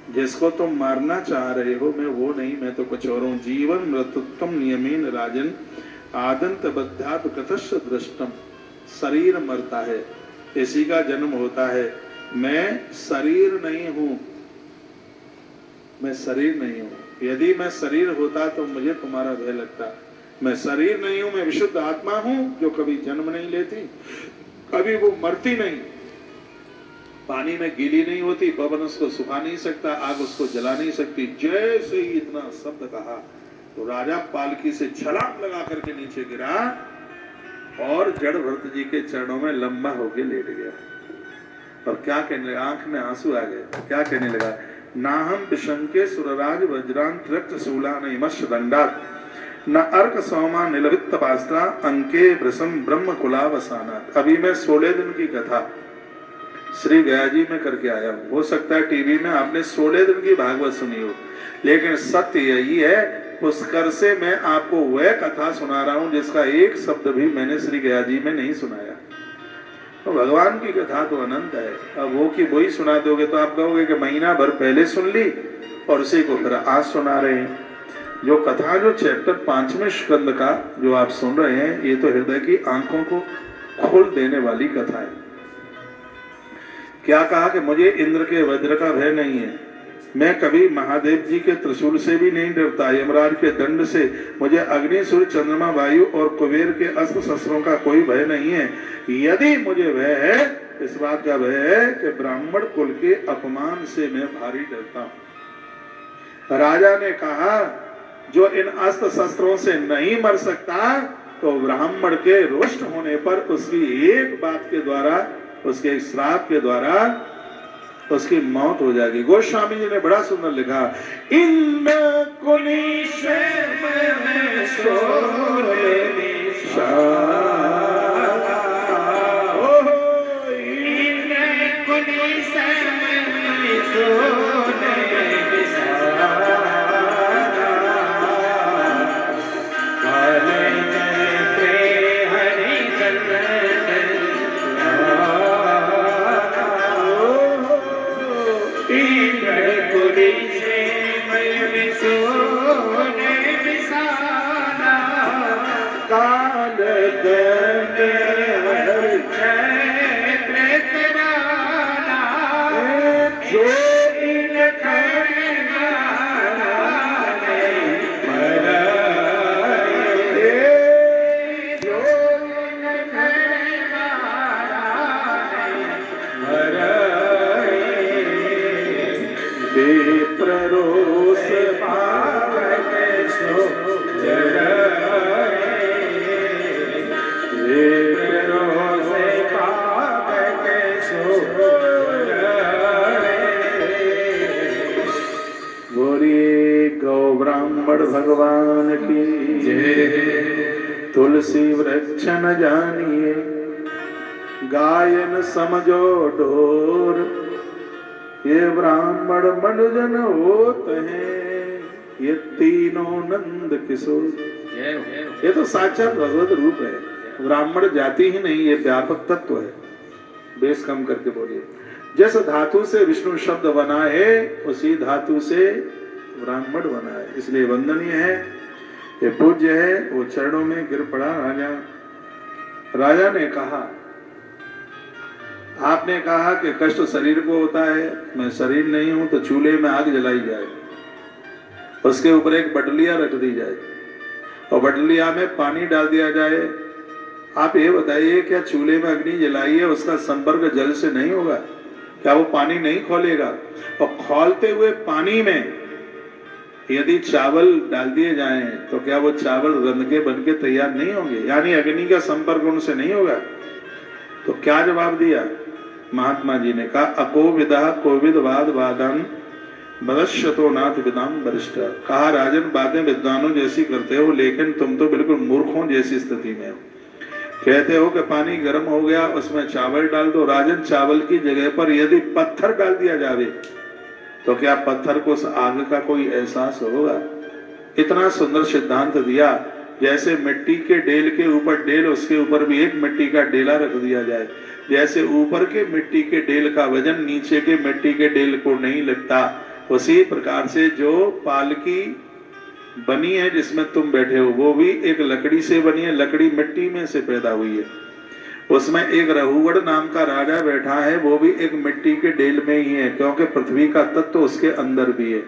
जिसको तुम मारना चाह रहे हो मैं वो नहीं, मैं तो कुछ और हूँ। जीवन मृत्युत्तम नियमेन राजन आदंत बद्धात कथस्य दृष्टम। शरीर मरता है, इसी का जन्म होता है। मैं शरीर नहीं हूं, मैं शरीर नहीं हूं। यदि मैं शरीर होता तो मुझे तुम्हारा भय लगता। मैं शरीर नहीं हूं, मैं विशुद्ध आत्मा हूं जो कभी जन्म नहीं लेती, कभी वो मरती नहीं, पानी में गीली नहीं होती, पवन उसको सुखा नहीं सकता, आग उसको जला नहीं सकती। जैसे ही इतना शब्द कहा तो राजा पालकी से छलांग लगा करके नीचे गिरा और जड़ भरत जी के चरणों में लंबा होके लेट गया। और क्या कहने लगा, आंख में आंसू आ गए। क्या कहने लगा, नाहम विशंके सुरराज वज्रान रक्त शूला नमश दंडात न अर्क सौमा निलवित पास्त्रा अंके ब्रसम ब्रह्म कुलावसाना। अभी मैं 16 दिन की कथा श्री गया जी में करके आया हूं। हो सकता है टीवी में आपने 16 दिन की भागवत सुनी हो, लेकिन सत्य यही है, पुष्कर से मैं आपको वह कथा सुना रहा हूं जिसका एक शब्द भी मैंने श्री गया जी में नहीं सुनाया। तो भगवान की कथा तो अनंत है। अब वो की वही सुना दोगे तो आप कहोगे कि महीना भर पहले सुन ली और उसी को फिर आज सुना रहे हैं। जो कथा, जो चैप्टर 5वें स्कंद का जो आप सुन रहे हैं, ये तो हृदय की आंखों को खोल देने वाली कथा है। क्या कहा कि मुझे इंद्र के वज्र का भय नहीं है, मैं कभी महादेव जी के त्रिशूल से भी नहीं डरता, यमराज के दंड से, मुझे अग्नि सूर्य चंद्रमा वायु और कुबेर के अस्त्र शस्त्रों का कोई भय नहीं है। यदि मुझे भय है, इस बात का भय है कि ब्राह्मण कुल के अपमान से मैं भारी डरता हूं। राजा ने कहा जो इन अस्त्र शस्त्रों से नहीं मर सकता तो ब्राह्मण के रुष्ट होने पर उसकी एक बात के द्वारा, उसके एक श्राप के द्वारा उसकी मौत हो जाएगी। गोस्वामी जी ने बड़ा सुंदर लिखा, इंद्र कुली से मैं सोने भगवान की जय। तुलसी वृक्ष न जानिए गायन समझो डोर, ये ब्राह्मण मनुजन होते हैं ये तीनों नंद किशोर। ये तो साक्षात भगवत रूप है। ब्राह्मण जाति ही नहीं, ये व्यापक तत्व है। बेस कम करके बोलिए, जिस धातु से विष्णु शब्द बना है उसी धातु से ब्राह्मण बना है, इसलिए वंदनीय है, ये पूज्य है। वो चरणों में गिर पड़ा। राजा ने कहा, आपने कहा कि कष्ट शरीर को होता है, मैं शरीर नहीं हूं, तो चूल्हे में आग जलाई जाए, उसके ऊपर एक बटलिया रख दी जाए और बटलिया में पानी डाल दिया जाए। आप ये बताइए, क्या चूल्हे में अग्नि जलाई है, उसका संपर्क जल से नहीं होगा? क्या वो पानी नहीं खोलेगा? और खौलते हुए पानी में यदि चावल डाल दिए जाएं तो क्या वो चावल रंध के बन के तैयार नहीं होंगे? यानी अग्नि का संपर्क उनसे नहीं होगा। तो क्या जवाब दिया महात्मा जी ने? कहा, अकोविदा कोविद वाद वादन बदश्यतो नाथ विदाम वरिष्ठ। कहा, राजन बातें विद्वानों जैसी करते हो, लेकिन तुम तो बिल्कुल मूर्खों जैसी स्थिति में हो। कहते हो कि पानी गर्म हो गया, उसमें चावल डाल दो। राजन, चावल की जगह पर यदि पत्थर डाल दिया जावे तो क्या पत्थर को उस आग का कोई एहसास होगा? इतना सुंदर सिद्धांत दिया, जैसे मिट्टी के डेल के ऊपर डेल, उसके ऊपर भी एक मिट्टी का डेला रख दिया जाए। जैसे ऊपर के मिट्टी के डेल का वजन नीचे के मिट्टी के डेल को नहीं लगता, उसी प्रकार से जो पालकी बनी है जिसमें तुम बैठे हो वो भी एक लकड़ी से बनी है, लकड़ी मिट्टी में से पैदा हुई है। उसमें एक रघुगढ़ नाम का राजा बैठा है, वो भी एक मिट्टी के डेल में ही है, क्योंकि पृथ्वी का तत्व उसके अंदर भी है।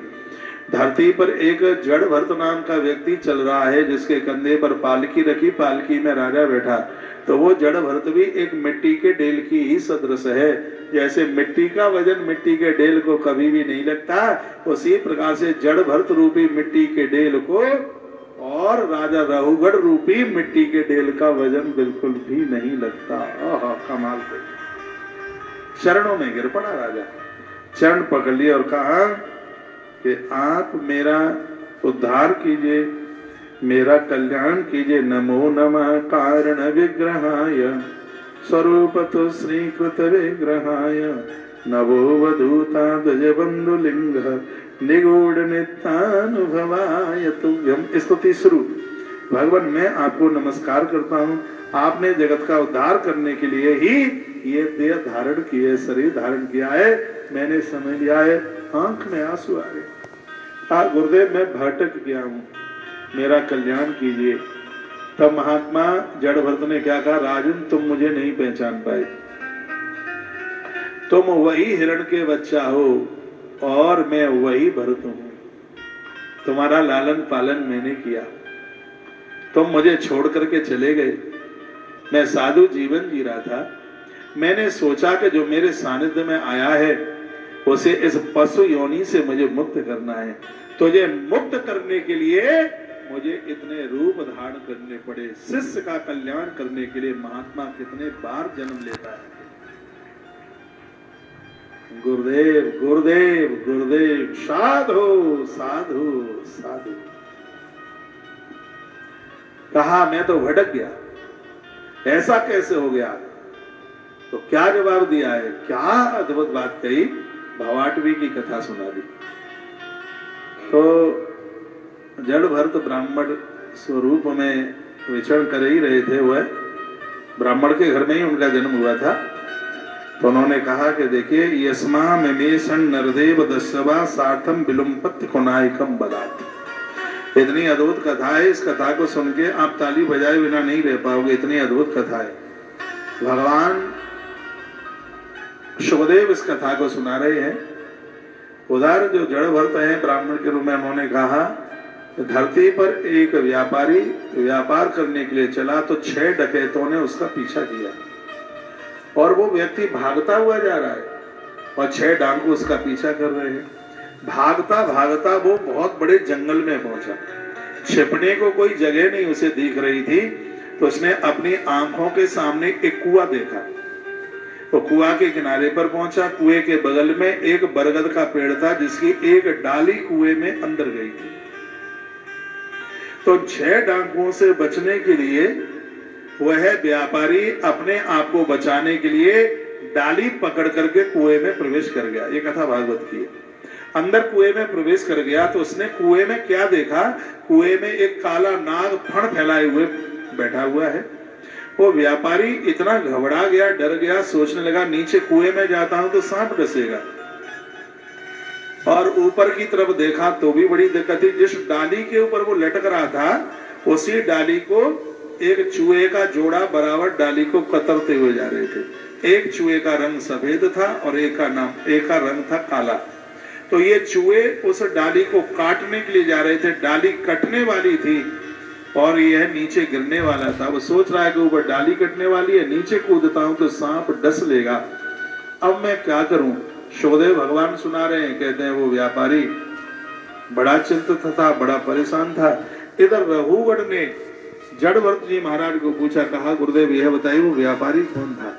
धरती पर एक जड़ भरत नाम का व्यक्ति चल रहा है, जिसके कंधे पर पालकी रखी, पालकी में राजा बैठा, तो वो जड़ भरत भी एक मिट्टी के डेल की ही सदृश है। जैसे मिट्टी का वजन मिट्टी के डेल को कभी भी नहीं लगता, उसी प्रकार से जड़ भरत रूपी मिट्टी के डेल को और राजा रघुगढ़ रूपी मिट्टी के डेल का वजन बिल्कुल भी नहीं लगता। कमाल पे चरणों में गिर पड़ा राजा, चरण पकड़ लिया और कहा कि आप मेरा उद्धार कीजिए, मेरा कल्याण कीजिए। नमो नमः कारण विग्रहाय स्वरूपतो श्रीकृत विग्रहाय नवो वधूता ध्वज बंधु लिंग निगूढ़ नित्यानुभवाय तुभ्यम। स्तुति शुरू। भगवान मैं आपको नमस्कार करता हूँ, आपने जगत का उद्धार करने के लिए ही ये देह धारण किए, शरीर धारण किया है, मैंने समझ लिया है। आंख में आंसू आ गए। गुरुदेव मैं भटक गया हूँ, मेरा कल्याण कीजिए। तब महात्मा जड़ भरत ने क्या कहा, राजन तुम मुझे नहीं पहचान पाए, तुम वही हिरण के बच्चा हो और मैं वही भरत हूं। तुम्हारा लालन पालन मैंने किया, तुम मुझे छोड़ करके चले गए। मैं साधु जीवन जी रहा था, मैंने सोचा कि जो मेरे सानिध्य में आया है उसे इस पशु योनि से मुझे मुक्त करना है। तुझे मुक्त करने के लिए मुझे इतने रूप धारण करने पड़े। शिष्य का कल्याण करने के लिए महात्मा कितने बार जन्म लेता है। गुरुदेव गुरुदेव गुरुदेव, साधु साधु साधु। कहा मैं तो भटक गया, ऐसा कैसे हो गया? तो क्या जवाब दिया है, क्या अद्भुत बात कही, भवाटवी की कथा सुना दी। तो जड़ भरत ब्राह्मण स्वरूप में विचरण कर ही रहे थे, वह ब्राह्मण के घर में ही उनका जन्म हुआ था। तो उन्होंने कहा कि देखिए, यस्मा मेमेशन नरदेव दशवा सार्थम विलुम्पत्य कुनायकम बदात। इतनी अद्भुत कथा है, इस कथा को सुन के आप ताली बजाए बिना नहीं रह पाओगे, इतनी अद्भुत कथा है। भगवान सुखदेव इस कथा को सुना रहे हैं। उधर जो जड़ भरत है ब्राह्मण के रूप में, उन्होंने कहा धरती पर एक व्यापारी व्यापार करने के लिए चला, तो 6 डकैतों ने उसका पीछा किया और वो व्यक्ति भागता हुआ जा रहा है और 6 डाकू उसका पीछा कर रहे हैं। भागता भागता वो बहुत बड़े जंगल में पहुंचा, छिपने को कोई जगह नहीं उसे दिख रही थी। तो उसने अपनी आंखों के सामने एक कुआं देखा, तो कुआं के किनारे पर पहुंचा। कुएं के बगल में एक बरगद का पेड़ था, जिसकी एक डाली कुएं में अंदर गई थी। तो 6 डाकुओं से बचने के लिए वह व्यापारी अपने आप को बचाने के लिए डाली पकड़ करके कुएं में प्रवेश कर गया। ये कथा भागवत की है। अंदर कुएं में प्रवेश कर गया तो उसने कुएं में क्या देखा, कुएं में एक काला नाग फण फैलाए हुए बैठा हुआ है। वो व्यापारी इतना घबरा गया, डर गया, सोचने लगा नीचे कुएं में जाता हूं तो सांप डसेगा। और ऊपर की तरफ देखा तो भी बड़ी दिक्कत थी। जिस डाली के ऊपर वो लटक रहा था, उसी डाली को एक चूहे का जोड़ा बराबर डाली को कतरते हुए जा रहे थे। एक चूहे का रंग सफेद था और एक का रंग था काला। तो ये चूहे उस डाली को काटने के लिए जा रहे थे। डाली कटने वाली थी और यह नीचे गिरने वाला था। वो सोच रहा है कि ऊपर डाली कटने वाली है, नीचे कूदता हूं तो सांप डस लेगा, अब मैं क्या करूं। सुखदेव भगवान सुना रहे हैं, कहते हैं वो व्यापारी बड़ा चिंतित था, बड़ा परेशान था। इधर रघुगढ़ ने जड़ भरत जी महाराज को पूछा, कहा गुरुदेव यह बताइए वो व्यापारी कौन था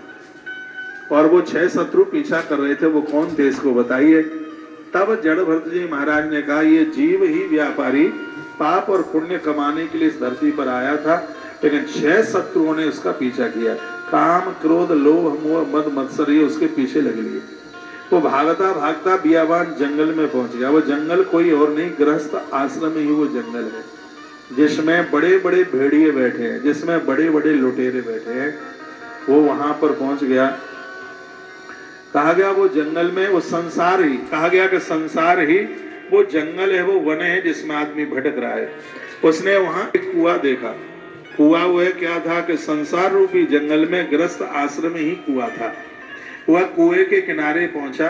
और वो 6 शत्रु पीछा कर रहे थे, वो कौन थे, इसको बताइए। तब जड़ भरत जी महाराज ने कहा, ये जीव ही व्यापारी पाप और पुण्य कमाने के लिए इस धरती पर आया था, लेकिन 6 शत्रुओं ने उसका पीछा किया। काम क्रोध लोभ मोह मद मत्सर ये उसके पीछे लग लिए। वो भागता भागता बियाबान जंगल में पहुंच गया। वो जंगल कोई और नहीं, गृहस्थ आश्रम ही वो जंगल है, जिसमें बड़े बड़े भेड़िए बैठे हैं, जिसमें बड़े बड़े लुटेरे बैठे हैं। वो वहां पर पहुंच गया। कहा गया वो जंगल में, वो संसार ही कहा गया कि संसार ही वो जंगल है, वो वन है जिसमें आदमी भटक रहा है। उसने वहां एक कुआं देखा। कुआं वह क्या था कि संसार रूपी जंगल में गृहस्थ आश्रम ही कुआं था। वह कुएं के किनारे पहुंचा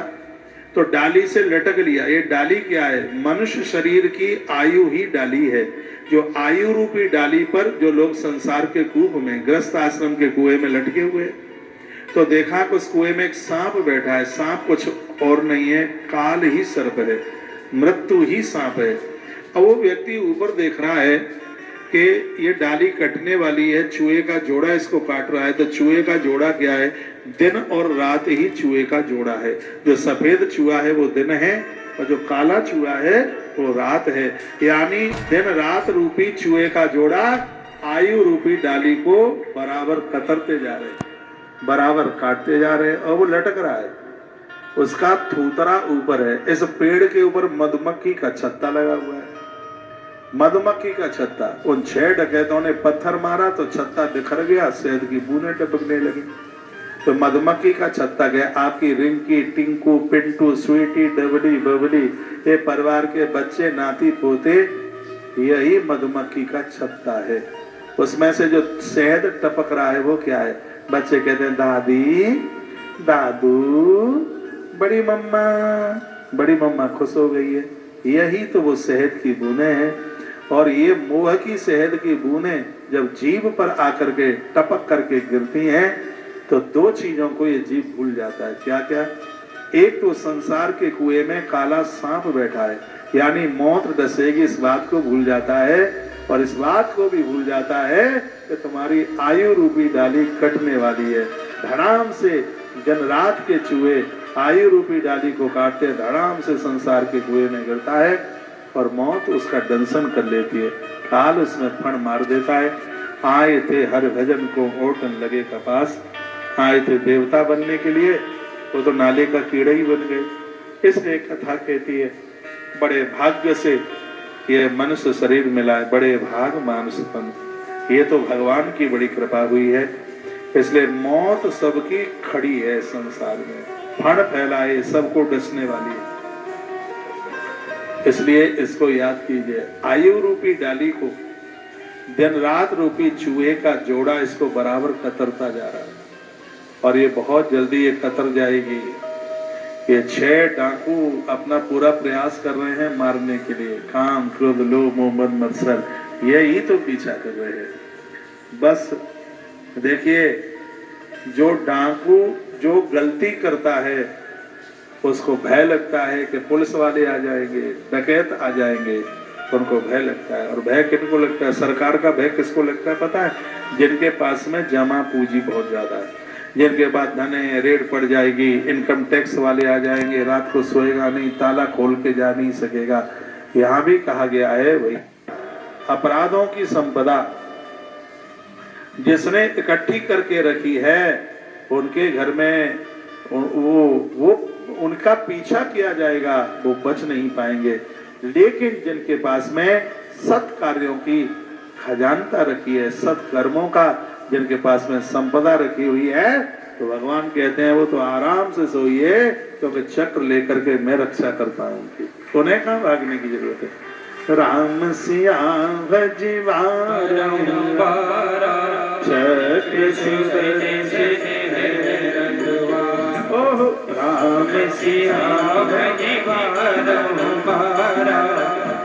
तो डाली से लटक लिया। ये डाली क्या है? मनुष्य शरीर की आयु ही डाली है। जो आयु रूपी डाली पर जो लोग संसार के कूप में, गृहस्थ आश्रम के कुएं में लटके हुए, तो देखा कि उस कुएं में एक सांप बैठा है। सांप कुछ और नहीं है, काल ही सर्प है, मृत्यु ही सांप है। अब वो व्यक्ति ऊपर देख रहा है कि ये डाली कटने वाली है, चूहे का जोड़ा इसको काट रहा है। तो चूहे का जोड़ा क्या है? दिन और रात ही चूहे का जोड़ा है। जो सफेद चूहा है वो दिन है और जो काला चूहा है वो रात है। यानी दिन रात रूपी चूहे का जोड़ा आयु रूपी डाली को बराबर कतरते जा रहे, बराबर काटते जा रहे, और वो लटक रहा है। उसका थूतरा ऊपर है। इस पेड़ के ऊपर मधुमक्खी का छत्ता लगा हुआ है। मधुमक्खी का छत्ता। उन 6 डकैतों ने पत्थर मारा तो छत्ता बिखर गया, शहद की बूंदें टपकने लगी। तो मधुमक्खी का छत्ता गया। आपकी रिंकी, टिंकू, पिंटू, स्वीटी, डबली, बबली, ये परिवार के बच्चे, नाती पोते, यही मधुमक्खी का छत्ता है। उसमें से जो शहद टपक रहा है वो क्या है? बच्चे कहते हैं दादी, दादू, बड़ी मम्मा। बड़ी मम्मा खुश हो गई है। यही तो वो शहद की बूंदें हैं। और ये मोह की शहद की बूंदें जब जीभ पर आकर के टपक करके गिरती हैं तो 2 चीजों को ये जीभ भूल जाता है। क्या क्या? एक तो संसार के कुएं में काला सांप बैठा है, यानी मौत डसेगी, इस बात को भूल जाता है। और इस बात को भी भूल जाता है कि तुम्हारी आयु रूपी डाली कटने वाली है। धड़ाम से दिन रात के चूहे आयु रूपी डाली को काटते, धड़ाम से संसार के कुएं में गिरता है और मौत उसका दंशन कर लेती है। काल उसमें फण मार देता है। आए थे हर भजन को ओटन लगे कपास। आए थे देवता बनने के लिए, वो तो नाले का कीड़ा ही बन गए। इसलिए कथा कहती है बड़े भाग्य से ये मनुष्य शरीर मिला है, बड़े भाग मानुषपन। ये तो भगवान की बड़ी कृपा हुई है। इसलिए मौत सबकी खड़ी है संसार में, फण फैलाए, सबको डसने वाली है। इसलिए इसको याद कीजिए। आयु रूपी डाली को दिन रात रूपी चूहे का जोड़ा इसको बराबर कतरता जा रहा है और ये बहुत जल्दी ये कतर जाएगी। ये 6 डाकू अपना पूरा प्रयास कर रहे हैं मारने के लिए। काम, क्रोध, लोभ, मोह, मद, मत्सर, यही तो पीछा कर रहे हैं। बस देखिए, जो डाकू जो गलती करता है उसको भय लगता है कि पुलिस वाले आ जाएंगे, डकैत आ जाएंगे, उनको भय लगता है। और भय किनको लगता है? सरकार का भय किसको लगता है पता है? जिनके पास में जमा पूंजी बहुत ज्यादा है, जिनके पास धन है, रेड पड़ जाएगी, इनकम टैक्स वाले आ जाएंगे, रात को सोएगा नहीं, ताला खोल के जा नहीं सकेगा। यहाँ भी कहा गया है भाई, अपराधों की संपदा जिसने इकट्ठी करके रखी है उनके घर में वो उनका पीछा किया जाएगा, वो बच नहीं पाएंगे। लेकिन जिनके पास में सत कार्यों की खजानता रखी है, सत्कर्मों का जिनके पास में संपदा रखी हुई है, तो भगवान कहते हैं वो तो आराम से सोइए, क्योंकि चक्र लेकर के मैं रक्षा करता हूँ उनकी। उन्हें कहाँ भागने की जरूरत है। राम सिया भजिवारा चक्र ओह राम सिया भजिवारा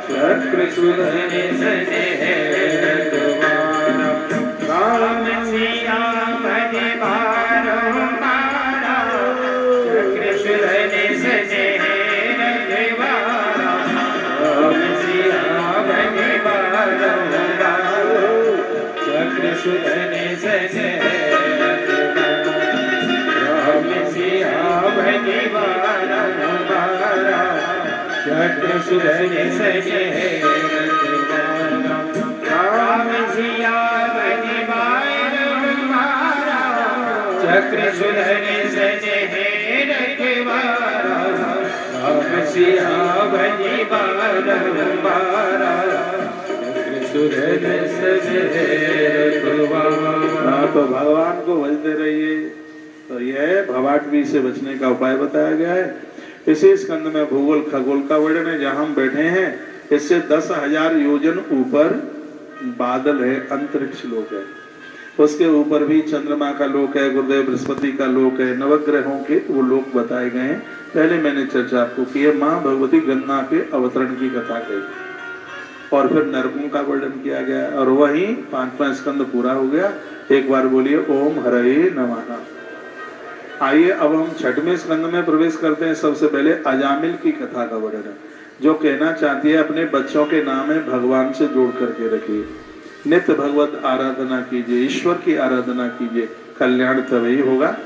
चक्र सुधरे सजे रखवारा। राम सिया भजिवारा चक्र सुधरे सजे रखवारा। राम सिया भजिवारा चक्र सुधरे सजे चक्र सुधरे सजे राम सिया भजिवारा चक्र सुधरे सजे रखवारा। राम सिया भजिवारा चक्र सुधरे सजे रखवारा। तो भगवान को भजते रहिए, तो यह भवाटवी से बचने का उपाय बताया गया है। इसी स्कंद में भूगोल खगोल का वर्णन है। जहां हम बैठे हैं इससे 10,000 योजन ऊपर बादल है, अंतरिक्ष लोक है। उसके ऊपर भी चंद्रमा का लोक है, गुरुदेव बृहस्पति का लोक है, नवग्रहों के वो लोक बताए गए हैं। पहले मैंने चर्चा आपको की है। माँ भगवती गंगा के अवतरण की कथा कही और फिर नरकों का वर्णन किया गया और वही 5वां स्कंद पूरा हो गया। एक बार बोलिए ओम हरे नमः। आइए अब हम 6वें स्कंद में प्रवेश करते हैं। सबसे पहले अजामिल की कथा का वर्णन है, जो कहना चाहती है अपने बच्चों के नाम है भगवान से जोड़ करके रखिए, नित्य भगवत आराधना कीजिए, ईश्वर की आराधना कीजिए, कल्याण तभी होगा।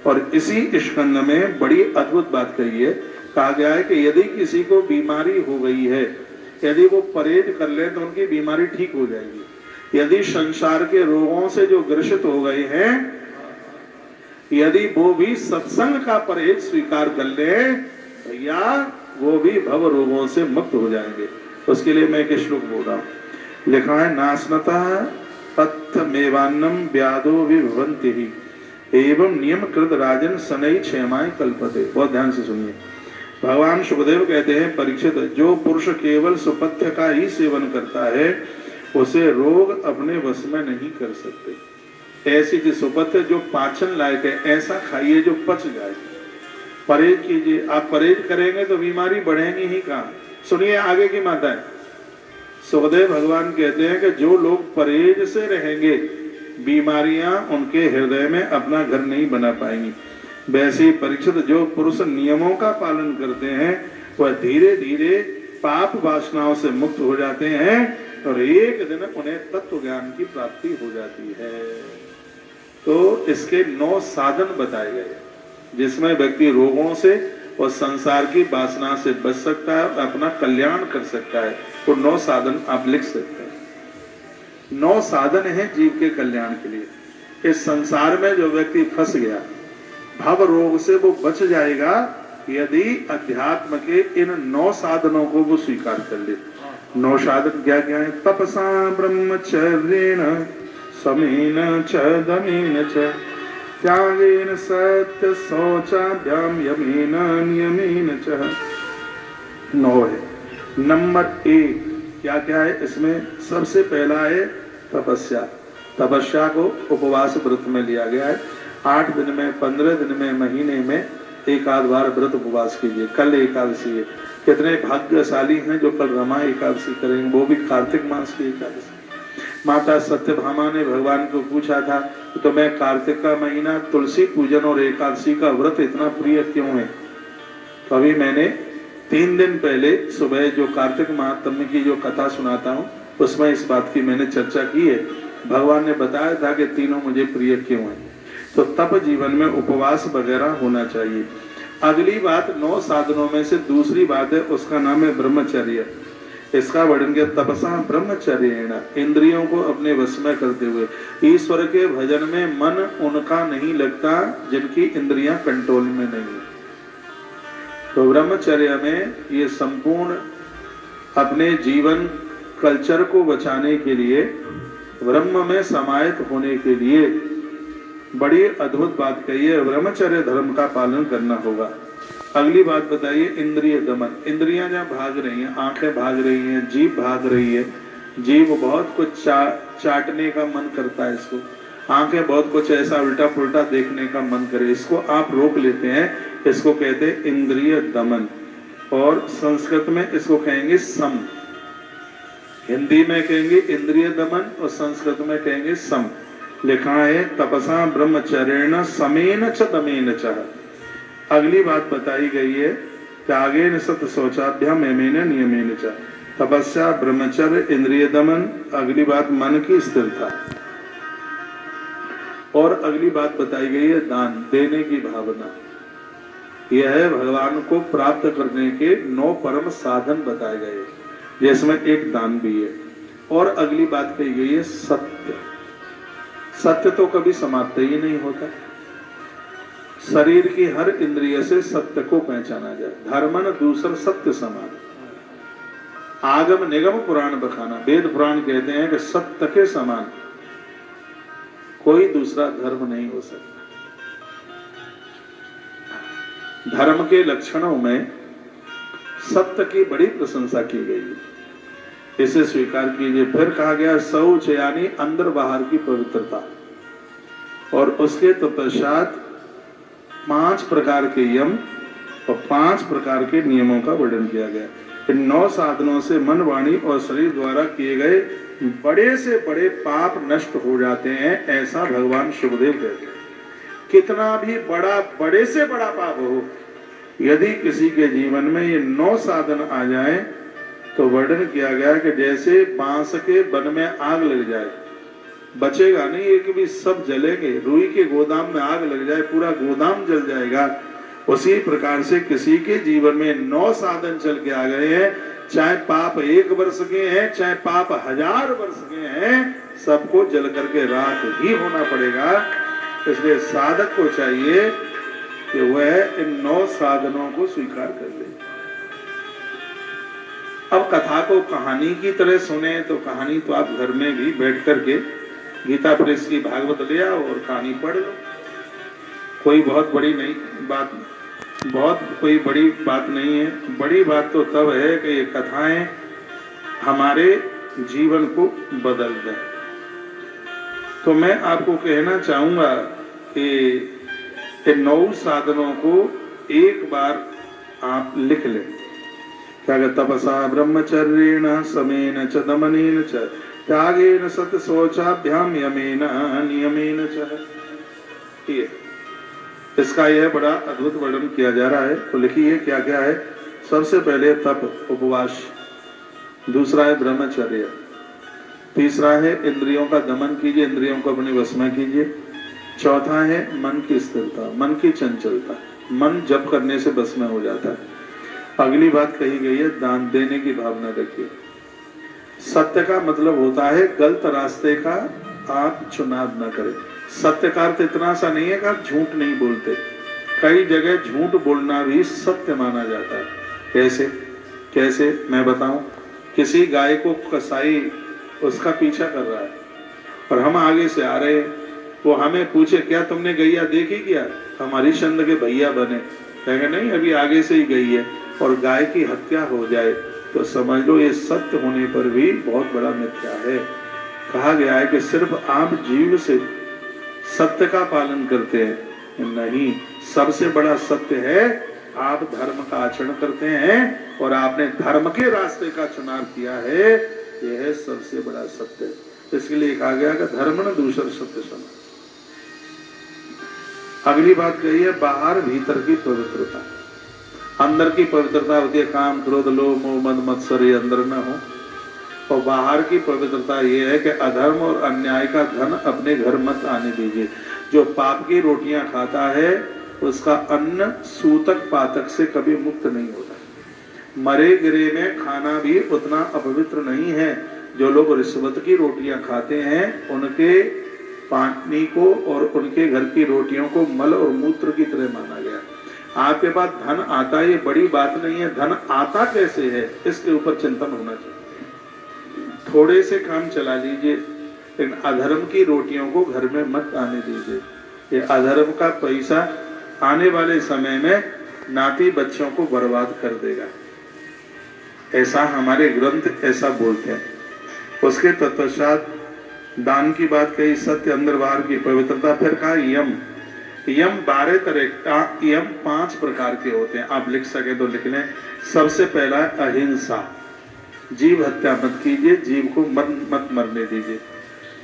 और इसी स्कंद में बड़ी अद्भुत बात कही है। कहा गया है कि यदि किसी को बीमारी हो गई है, यदि वो परहेज कर ले तो उनकी बीमारी ठीक हो जाएगी। यदि संसार के रोगों से जो ग्रसित हो गए हैं, यदि वो भी सत्संग का परहेज स्वीकार कर ले भैया, वो भी भव रोगों से मुक्त हो जाएंगे। उसके लिए मैं एक श्लोक बोल रहा हूँ। लिखा है नास्नता पथमेवान्नम व्याधो विभवन्ति ही एवं नियम कृत राजन सनई क्षेमाय कल्पते। बहुत ध्यान से सुनिए। भगवान सुखदेव कहते हैं परीक्षित, जो पुरुष केवल सुपथ्य का ही सेवन करता है उसे रोग अपने वश में नहीं कर सकते। ऐसी की सुपथ्य जो पाचन लायक है, ऐसा खाइए जो पच जाए। परहेज कीजिए। आप परहेज करेंगे तो बीमारी बढ़ेगी ही कहाँ। सुनिए आगे की माताएं। सुखदेव भगवान कहते हैं कि जो लोग परहेज से रहेंगे बीमारियां उनके हृदय में अपना घर नहीं बना पाएंगी। वैसे ही परीक्षित, जो पुरुष नियमों का पालन करते हैं वह धीरे धीरे पाप वासनाओं से मुक्त हो जाते हैं और एक दिन उन्हें तत्व ज्ञान की प्राप्ति हो जाती है। तो इसके 9 साधन बताए गए जिसमें व्यक्ति रोगों से और संसार की वासना से बच सकता है, अपना कल्याण कर सकता है। वो 9 साधन आप लिख सकते हैं। 9 साधन हैं जीव के कल्याण के लिए। इस संसार में जो व्यक्ति फंस गया, भव रोग से वो बच जाएगा यदि अध्यात्म के इन 9 साधनों को वो स्वीकार कर ले। 9 साधन क्या क्या है? तपसा ब्रह्मचर्येण समेन च दमेन च त्यागेन सत्य शौचाभ्याम यमेन नियमेन च। 9 है। नंबर 1 क्या क्या है इसमें? सबसे पहला है तपस्या। तपस्या को उपवास व्रत में लिया गया है। 8 दिन में, 15 दिन में, महीने में एक आध बार व्रत उपवास कीजिए। कल एकादशी है। कितने भाग्यशाली हैं जो कल रमा एकादशी करेंगे, वो भी कार्तिक मास की एकादशी। माता सत्यभामा ने भगवान को पूछा था तो मैं कार्तिक का महीना, तुलसी पूजन और एकादशी का व्रत इतना प्रिय क्यों है? तो अभी मैंने 3 दिन पहले सुबह जो कार्तिक महात्म्य की जो कथा सुनाता हूँ उसमें इस बात की मैंने चर्चा की है। भगवान ने बताया था कि तीनों मुझे प्रिय क्यों है। तो तप जीवन में उपवास वगैरह होना चाहिए। अगली बात 9 साधनों में से दूसरी बात है, उसका नाम है ब्रह्मचर्य। इसका वर्णन किया तपसा ब्रह्मचर्येण, इंद्रियों को अपने वश में करते हुए। ईश्वर के भजन में मन उनका नहीं लगता जिनकी इंद्रियां कंट्रोल में नहीं है। तो ब्रह्मचर्य में ये संपूर्ण अपने जीवन कल्चर को बचाने के लिए, ब्रह्म में समाहित होने के लिए बड़ी अद्भुत बात कही है। ब्रह्मचर्य धर्म का पालन करना होगा। अगली बात बताइए इंद्रिय दमन। इंद्रियां जहाँ भाग रही हैं, आंखें भाग रही हैं, जीभ भाग रही है। जीभ बहुत कुछ चाटने का मन करता है इसको, आंखें बहुत कुछ ऐसा उल्टा पुल्टा देखने का मन करे, इसको आप रोक लेते हैं। इसको कहते हैं इंद्रिय दमन और संस्कृत में इसको कहेंगे सम। हिंदी में कहेंगे इंद्रिय दमन और संस्कृत में कहेंगे सम। लिखा है तपसा ब्रह्मचर्येण समेन च दमेन च। अगली बात बताई गई है त्यागेन सत्य शौचाभ्याम यमेन नियमेन च। तपस्या, ब्रह्मचर्य, इंद्रिय दमन। अगली बात मन की स्थिरता और अगली बात बताई गई है दान, देने की भावना। यह है भगवान को प्राप्त करने के 9 परम साधन बताए गए, जिसमें एक दान भी है। और अगली बात कही गई है सत्य। सत्य तो कभी समाप्त ही नहीं होता। शरीर की हर इंद्रिय से सत्य को पहचाना जाए। धर्मन दूसर सत्य समान। आगम निगम पुराण बखाना, वेद पुराण कहते हैं कि सत्य के समान कोई दूसरा धर्म नहीं हो सकता। धर्म के लक्षणों में सत्य की बड़ी प्रशंसा की गई है, इसे स्वीकार कीजिए। फिर कहा गया शौच यानी अंदर बाहर की पवित्रता, और उसके तत्पश्चात 5 प्रकार के यम और 5 प्रकार के नियमों का वर्णन किया गया। इन 9 साधनों से मन, वाणी और शरीर द्वारा किए गए बड़े से बड़े पाप नष्ट हो जाते हैं, ऐसा भगवान शुभदेव कहते हैं। कितना भी बड़ा, बड़े से बड़ा पाप हो, यदि किसी के जीवन में ये 9 साधन आ जाए तो वर्णन किया गया कि जैसे बांस के वन में आग लग जाए, बचेगा नहीं एक भी, सब जलेंगे। रुई के गोदाम में आग लग जाए, पूरा गोदाम जल जाएगा। उसी प्रकार से किसी के जीवन में 9 साधन चल के आ गए हैं, चाहे पाप 1 वर्ष के हैं, चाहे पाप 1000 वर्ष के हैं, सबको जल करके राख ही होना पड़ेगा। इसलिए साधक को चाहिए कि वह इन 9 साधनों को स्वीकार कर ले। अब कथा को कहानी की तरह सुने तो कहानी तो आप घर में भी बैठ करके गीता प्रेस की भागवत ले आओ और कहानी पढ़ लो। कोई बहुत बड़ी नहीं बात, कोई बड़ी बात नहीं है। बड़ी बात तो तब है कि ये कथाएं हमारे जीवन को बदल दें। तो मैं आपको कहना चाहूंगा कि इन 9 साधनों को एक बार आप लिख लें। क्या तपसा ब्रह्मचर्येण समेन च दमनेन च त्यागेन सत शौचाभ्याम यमेन नियमेन च। इसका यह बड़ा अद्भुत वर्णन किया जा रहा है। तो लिखिए क्या क्या है। सबसे पहले तप, उपवास, दूसरा है ब्रह्मचर्य, तीसरा है इंद्रियों का दमन कीजिए, इंद्रियों को अपने वश में कीजिए, चौथा है मन की स्थिरता, मन की चंचलता, मन जप करने से बस में हो जाता है। अगली बात कही गई है दान देने की भावना रखिए। सत्य का मतलब होता है गलत रास्ते का आप चुनाव न करें। सत्य का अर्थ इतना सा नहीं है कि आप झूठ नहीं बोलते। कई जगह झूठ बोलना भी सत्य माना जाता है। कैसे मैं बताऊं। किसी गाय को कसाई उसका पीछा कर रहा है और हम आगे से आ रहे हैं, वो हमें पूछे क्या तुमने गैया देखी क्या, हमारी चंद के भैया बने, कहेंगे नहीं अभी आगे से ही गई है, और गाय की हत्या हो जाए तो समझ लो ये सत्य होने पर भी बहुत बड़ा मिथ्या है। कहा गया है कि सिर्फ आप जीव से सत्य का पालन करते हैं, नहीं, सबसे बड़ा सत्य है आप धर्म का आचरण करते हैं और आपने धर्म के रास्ते का चुनाव किया है, यह है सबसे बड़ा सत्य। इसके लिए कहा गया कि धर्म न दूसर सत्य सम। अगली बात कही है बाहर भीतर की पवित्रता। अंदर की पवित्रता होती है काम, क्रोध, लोभ, मोह, मद, मत्सर, ये अंदर न हो। और बाहर की पवित्रता ये है कि अधर्म और अन्याय का धन अपने घर मत आने दीजिए। जो पाप की रोटियां खाता है उसका अन्न सूतक पातक से कभी मुक्त नहीं होता। मरे गिरे में खाना भी उतना अपवित्र नहीं है। जो लोग रिश्वत की रोटियां खाते हैं उनके पानी को और उनके घर की रोटियों को मल और मूत्र की तरह माना गया। आपके पास धन आता है ये बड़ी बात नहीं है, धन आता कैसे है इसके ऊपर चिंतन होना चाहिए। थोड़े से काम चला लीजिए, लेकिन अधर्म की रोटियों को घर में मत आने दीजिए। ये अधर्म का पैसा आने वाले समय में नाती बच्चों को बर्बाद कर देगा, ऐसा हमारे ग्रंथ ऐसा बोलते हैं। उसके तत्पश्चात दान की बात कही, सत्य, अंदर बाहर की पवित्रता। फिर कहा यम। यम 12 तरह का, यम 5 प्रकार के होते हैं। आप लिख सके तो लिख लें। सबसे पहला है अहिंसा, जीव हत्या मत कीजिए, जीव को मत मरने दीजिए।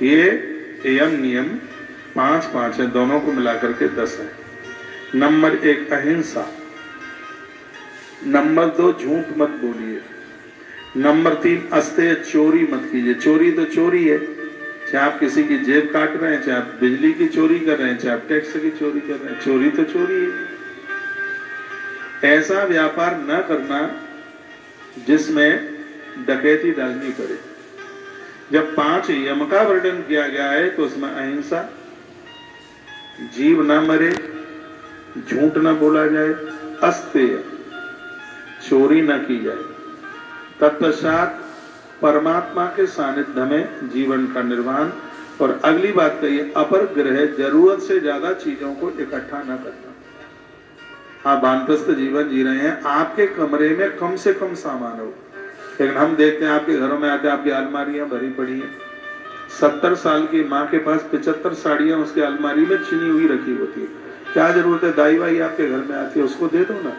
ये यम नियम 5 है, दोनों को मिलाकर के 10 है। नंबर 1 अहिंसा। नंबर 2 झूठ मत बोलिए। नंबर 3 अस्तेय चोरी मत कीजिए। चोरी तो चोरी है, चाहे आप किसी की जेब काट रहे हैं, चाहे आप बिजली की चोरी कर रहे हैं, चाहे आप टैक्स की चोरी कर रहे हैं, चोरी तो चोरी है। ऐसा व्यापार न करना जिसमें डकैती डालनी पड़े। जब 5 यम का वर्णन किया गया है तो उसमें अहिंसा, जीव न मरे, झूठ न बोला जाए, अस्तेय चोरी न की जाए, तत्पश्चात परमात्मा के सानिध्य में जीवन का निर्माण। और अगली बात कही अपर ग्रह, जरूरत से ज्यादा चीजों को इकट्ठा न करना। आप वानप्रस्थ जीवन जी रहे हैं, आपके कमरे में कम से कम सामान हो। लेकिन हम देखते हैं आपके घरों में आते हैं, आपकी अलमारियां भरी पड़ी हैं। 70 साल की माँ के पास 75 साड़ियां उसके अलमारी में चिनी हुई रखी होती है। क्या जरूरत है, दाई वाई आपके घर में आती है, उसको दे दो ना,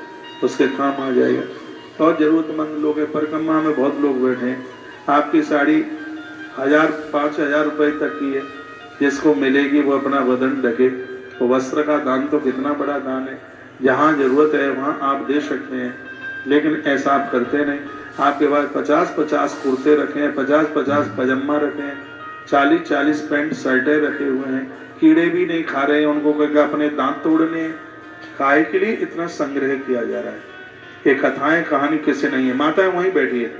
उसके काम आ जाएगा। और जरूरतमंद लोग हैं, परिक्रमा में बहुत लोग बैठे हैं, आपकी साड़ी 1000-5000 रुपए तक की है, जिसको मिलेगी वो अपना बदन ढके। तो वस्त्र का दान तो कितना बड़ा दान है, जहाँ जरूरत है वहाँ आप दे सकते हैं, लेकिन ऐसा आप करते नहीं। आपके पास 50-50 कुर्ते रखे हैं, 50-50 पजामा रखे हैं, 40-40 पैंट शर्टें रखे हुए हैं, कीड़े भी नहीं खा रहे हैं उनको, क्योंकि अपने दांत तोड़ने हैं। काय के लिए इतना संग्रह किया जा रहा है। ये कथाएं कहानी किसे नहीं है। माता वहीं बैठी है,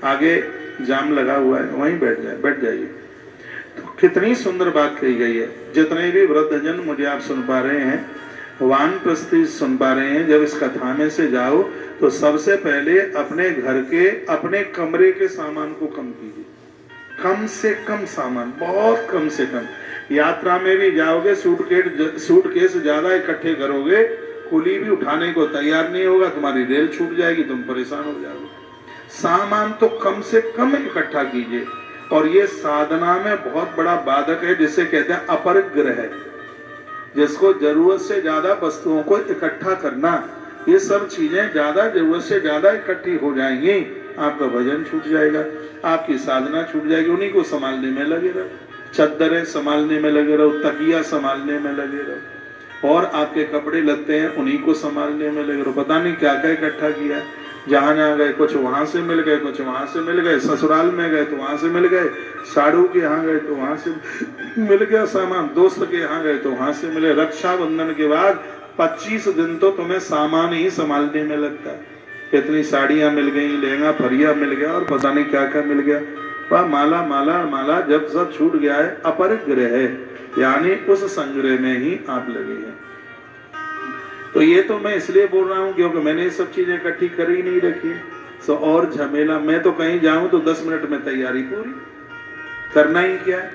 आगे जाम लगा हुआ है, वहीं बैठ जाइए। तो कितनी सुंदर बात कही गई है। जितने भी वृद्धजन मुझे आप सुन पा रहे हैं, वानप्रस्थी सुन पा रहे हैं, जब इस कथा में से जाओ तो सबसे पहले अपने घर के, अपने कमरे के सामान को कम कीजिए। कम से कम सामान, बहुत कम से कम। यात्रा में भी जाओगे, सूटकेस ज्यादा इकट्ठे करोगे, कुली भी उठाने को तैयार नहीं होगा, तुम्हारी रेल छूट जाएगी, तुम परेशान हो जाओगे। सामान तो कम से कम इकट्ठा कीजिए। और ये साधना में बहुत बड़ा बाधक है, जिसे कहते हैं अपरिग्रह, जिसको जरूरत से ज्यादा वस्तुओं को इकट्ठा करना। ये सब चीजें ज्यादा जरूरत से ज्यादा इकट्ठी हो जाएंगी, आपका भजन छूट जाएगा, आपकी साधना छूट जाएगी। उन्हीं को संभालने में लगे रहो, चद्दरें संभालने में लगे रहो, तकिया संभालने में लगे रहो, और आपके कपड़े लत्ते हैं उन्हीं को संभालने में लगे रहो। पता नहीं क्या क्या इकट्ठा किया। जहाँ जहाँ गए, कुछ वहां से मिल गए, कुछ वहां से मिल गए, ससुराल में गए तो वहां से मिल गए, साड़ू के यहाँ गए तो वहां से मिल गया सामान, दोस्त के यहाँ गए तो वहां से मिले। रक्षाबंधन के बाद 25 दिन तो तुम्हें सामान ही संभालने में लगता है। कितनी साड़ियां मिल गई, लहंगा फरिया मिल गया, और पता नहीं क्या क्या मिल गया। वह माला माला माला जब सब छूट गया है, अपरिग्रह है, यानी उस संग्रह में ही आप लगे हैं। तो ये तो मैं इसलिए बोल रहा हूँ क्योंकि मैंने ये सब चीजें इकट्ठी कर ही नहीं रखी। तो और झमेला, मैं तो कहीं जाऊं तो 10 मिनट में तैयारी पूरी, करना ही क्या है।